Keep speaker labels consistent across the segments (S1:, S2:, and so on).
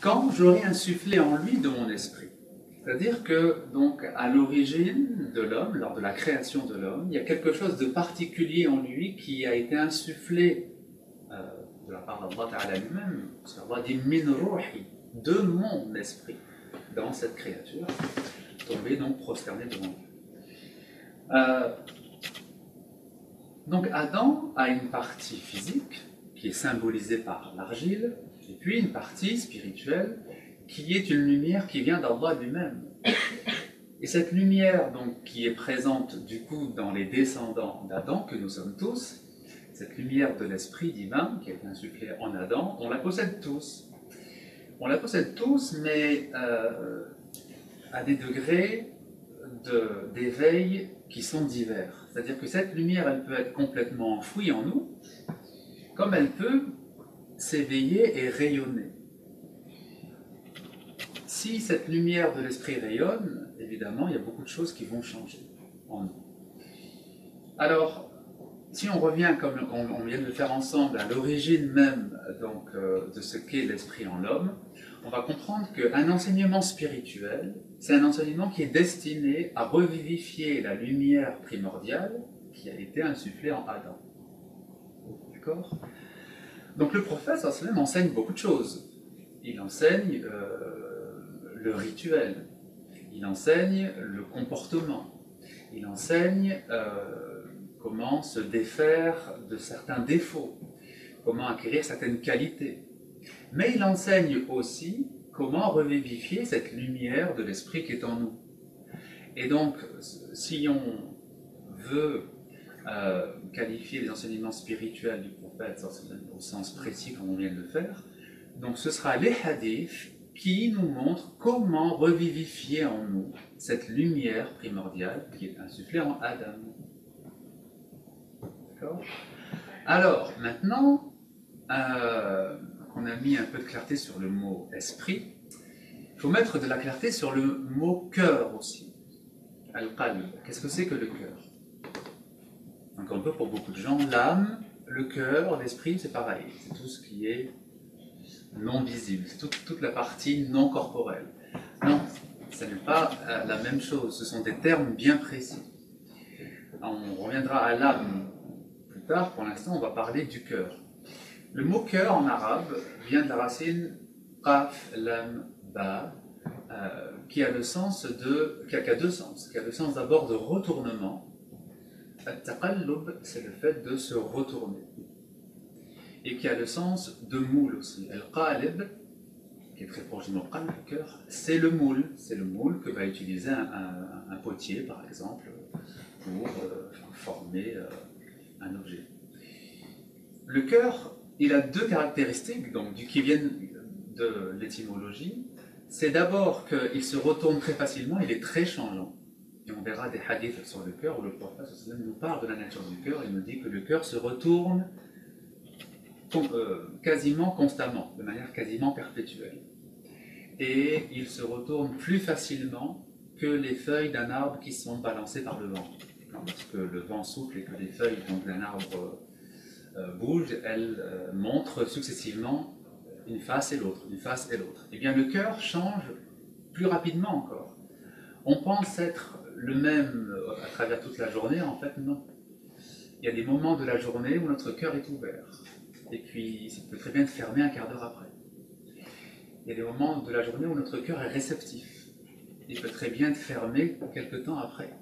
S1: quand j'aurai insufflé en lui de mon esprit. C'est-à-dire que, donc, à l'origine de l'homme, lors de la création de l'homme, il y a quelque chose de particulier en lui qui a été insufflé de la part d'Allah Ta'ala lui-même. Parce qu'Allah dit « min ruhi » de mon esprit dans cette créature, tombée donc prosternée devant lui. Donc Adam a une partie physique qui est symbolisée par l'argile, et puis une partie spirituelle qui est une lumière qui vient d'Allah lui-même. Et cette lumière donc, qui est présente du coup dans les descendants d'Adam, que nous sommes tous, cette lumière de l'esprit divin qui est insufflée en Adam, on la possède tous. On la possède tous, mais à des degrés d'éveil qui sont divers. C'est-à-dire que cette lumière, elle peut être complètement enfouie en nous, comme elle peut s'éveiller et rayonner. Si cette lumière de l'esprit rayonne, évidemment, il y a beaucoup de choses qui vont changer en nous. Alors, si on revient, comme on vient de le faire ensemble, à l'origine même donc, de ce qu'est l'esprit en l'homme, on va comprendre qu'un enseignement spirituel, c'est un enseignement qui est destiné à revivifier la lumière primordiale qui a été insufflée en Adam. D'accord ? Donc le prophète sallam enseigne beaucoup de choses. Il enseigne le rituel, il enseigne le comportement, il enseigne comment se défaire de certains défauts, comment acquérir certaines qualités. Mais il enseigne aussi comment revivifier cette lumière de l'esprit qui est en nous. Et donc, si on veut qualifier les enseignements spirituels du prophète au sens précis comme on vient de le faire, donc ce sera les hadiths qui nous montrent comment revivifier en nous cette lumière primordiale qui est insufflée en Adam. D'accord ? Alors, maintenant, on a mis un peu de clarté sur le mot esprit, il faut mettre de la clarté sur le mot cœur aussi. Al-qalb, qu'est-ce que c'est que le cœur? Encore une fois, pour beaucoup de gens, l'âme, le cœur, l'esprit, c'est pareil. C'est tout ce qui est non visible, c'est toute la partie non corporelle. Non, ce n'est pas la même chose, ce sont des termes bien précis. On reviendra à l'âme plus tard, pour l'instant on va parler du cœur. Le mot cœur en arabe vient de la racine qaf, lam, ba, qui a le sens qui a deux sens. Qui a le sens d'abord de retournement. Al-taqallub, c'est le fait de se retourner. Et qui a le sens de moule aussi. Al-qalib, qui est très proche du mot qalb, le cœur, c'est le moule. C'est le moule que va utiliser un potier, par exemple, pour former un objet. Le cœur, il a deux caractéristiques donc, qui viennent de l'étymologie. C'est d'abord qu'il se retourne très facilement, il est très changeant. Et on verra des hadiths sur le cœur où le prophète nous parle de la nature du cœur. Il nous dit que le cœur se retourne quasiment constamment, de manière quasiment perpétuelle. Et il se retourne plus facilement que les feuilles d'un arbre qui sont balancées par le vent. Lorsque le vent souffle et que les feuilles d'un arbre bougent, elles montrent successivement une face et l'autre, une face et l'autre. Eh bien, le cœur change plus rapidement encore. On pense être le même à travers toute la journée, en fait, non. Il y a des moments de la journée où notre cœur est ouvert. Et puis, il peut très bien être fermé un quart d'heure après. Il y a des moments de la journée où notre cœur est réceptif. Il peut très bien être fermé quelque temps après.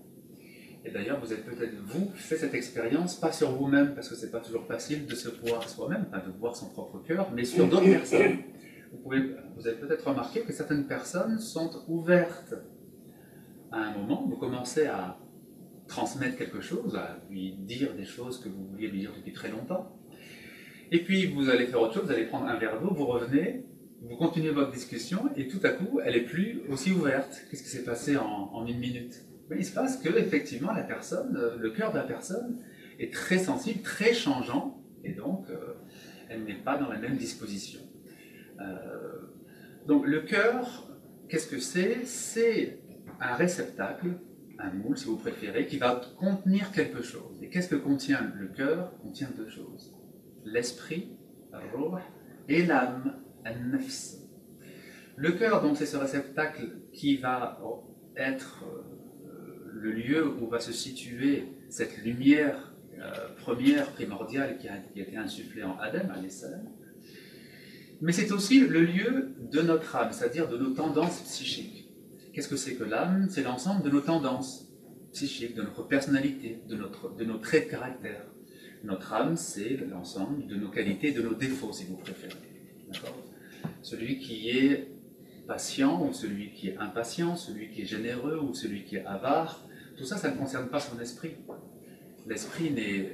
S1: Et d'ailleurs, vous avez peut-être, vous, fait cette expérience, pas sur vous-même, parce que c'est pas toujours facile de se voir soi-même, de voir son propre cœur, mais sur d'autres personnes. Vous avez peut-être remarqué que certaines personnes sont ouvertes à un moment, vous commencez à transmettre quelque chose, à lui dire des choses que vous vouliez lui dire depuis très longtemps, et puis vous allez faire autre chose, vous allez prendre un verre d'eau, vous revenez, vous continuez votre discussion, et tout à coup, elle n'est plus aussi ouverte. Qu'est-ce qui s'est passé en une minute? Mais il se passe que, effectivement, la personne, le cœur de la personne est très sensible, très changeant, et donc elle n'est pas dans la même disposition. Donc le cœur, qu'est-ce que c'est? C'est un réceptacle, un moule si vous préférez, qui va contenir quelque chose. Et qu'est-ce que contient le cœur? Contient deux choses. L'esprit, al-ruh, et l'âme, al-nafs. Le cœur, donc, c'est ce réceptacle qui va être le lieu où va se situer cette lumière première, primordiale, qui a été insufflée en Adam, alayhi salam. Mais c'est aussi le lieu de notre âme, c'est-à-dire de nos tendances psychiques. Qu'est-ce que c'est que l'âme? C'est l'ensemble de nos tendances psychiques, de notre personnalité, de nos traits de caractère. Notre âme, c'est l'ensemble de nos qualités, de nos défauts, si vous préférez. Celui qui est patient, ou celui qui est impatient, celui qui est généreux, ou celui qui est avare, tout ça, ça ne concerne pas son esprit. L'esprit n'est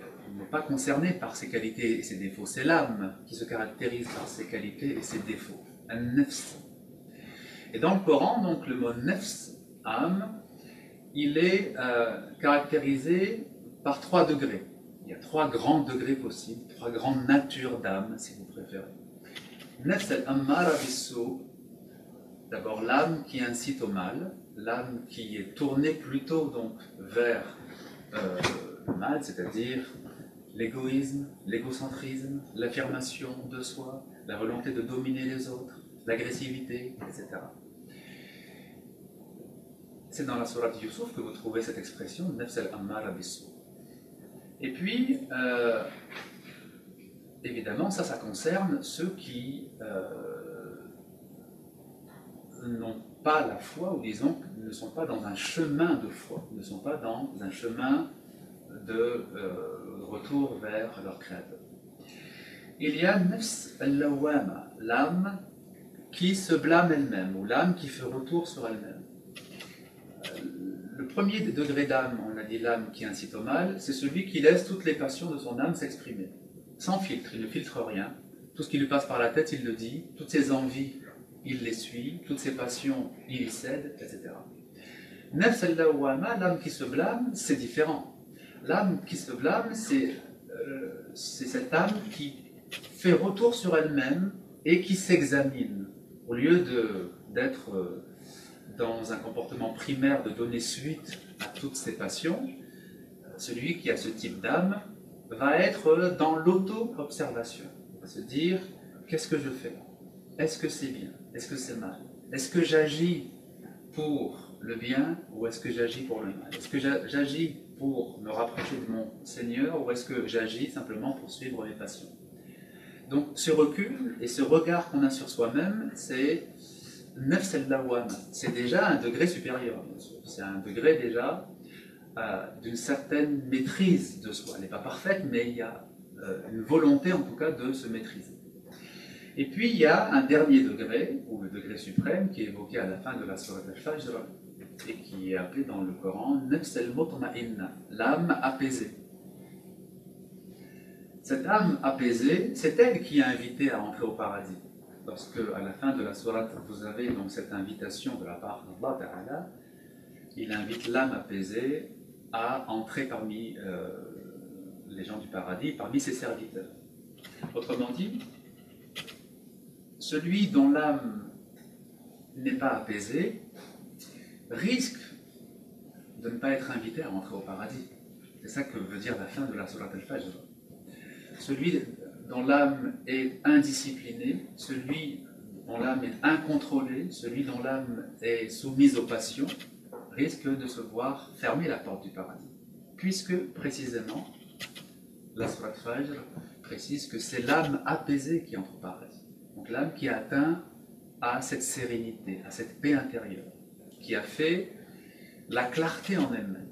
S1: pas concerné par ses qualités et ses défauts. C'est l'âme qui se caractérise par ses qualités et ses défauts. An-nafs. Et dans le Coran, donc, le mot nafs, âme, il est caractérisé par 3 degrés. Il y a 3 grands degrés possibles, 3 grandes natures d'âme, si vous préférez. Nafs al-ammara bis-sou, d'abord l'âme qui incite au mal, l'âme qui est tournée plutôt donc vers le mal, c'est-à-dire l'égoïsme, l'égocentrisme, l'affirmation de soi, la volonté de dominer les autres, l'agressivité, etc. C'est dans la sourate Yusuf que vous trouvez cette expression, Nafs al-ammara bis-sou. Et puis, évidemment, ça concerne ceux qui n'ont pas la foi, ou disons, ne sont pas dans un chemin de foi, ne sont pas dans un chemin de retour vers leur Créateur. Il y a Nafs al-lawwama, l'âme qui se blâme elle-même, ou l'âme qui fait retour sur elle-même. Le premier des degrés d'âme, on a dit l'âme qui incite au mal, c'est celui qui laisse toutes les passions de son âme s'exprimer, sans filtre, il ne filtre rien, tout ce qui lui passe par la tête, il le dit, toutes ses envies, il les suit, toutes ses passions, il y cède, etc. Nafs al-lawwama, l'âme qui se blâme, c'est différent. L'âme qui se blâme, c'est cette âme qui fait retour sur elle-même et qui s'examine. Au lieu d'être dans un comportement primaire de donner suite à toutes ses passions, celui qui a ce type d'âme va être dans l'auto-observation. Il va se dire, qu'est-ce que je fais? Est-ce que c'est bien? Est-ce que c'est mal? Est-ce que j'agis pour le bien ou est-ce que j'agis pour le mal? Est-ce que j'agis pour me rapprocher de mon Seigneur ou est-ce que j'agis simplement pour suivre mes passions? Donc ce recul et ce regard qu'on a sur soi-même, c'est Nafs al-lawwama, c'est déjà un degré supérieur, bien sûr. C'est un degré déjà d'une certaine maîtrise de soi. Elle n'est pas parfaite, mais il y a une volonté en tout cas de se maîtriser. Et puis il y a un dernier degré, ou le degré suprême, qui est évoqué à la fin de la sourate al-Fajr, et qui est appelé dans le Coran Nafs al-mutma'inna, l'âme apaisée. Cette âme apaisée, c'est elle qui est invitée à entrer au paradis. Lorsque, à la fin de la sourate, vous avez donc cette invitation de la part d'Allah Ta'ala, il invite l'âme apaisée à entrer parmi les gens du paradis, parmi ses serviteurs. Autrement dit, celui dont l'âme n'est pas apaisée risque de ne pas être invité à entrer au paradis. C'est ça que veut dire la fin de la sourate al-Fajr. Celui dont l'âme est indisciplinée, celui dont l'âme est incontrôlée, celui dont l'âme est soumise aux passions, risque de se voir fermer la porte du paradis. Puisque, précisément, la sourate Fajr précise que c'est l'âme apaisée qui entre au paradis. Donc l'âme qui a atteint à cette sérénité, à cette paix intérieure, qui a fait la clarté en elle-même.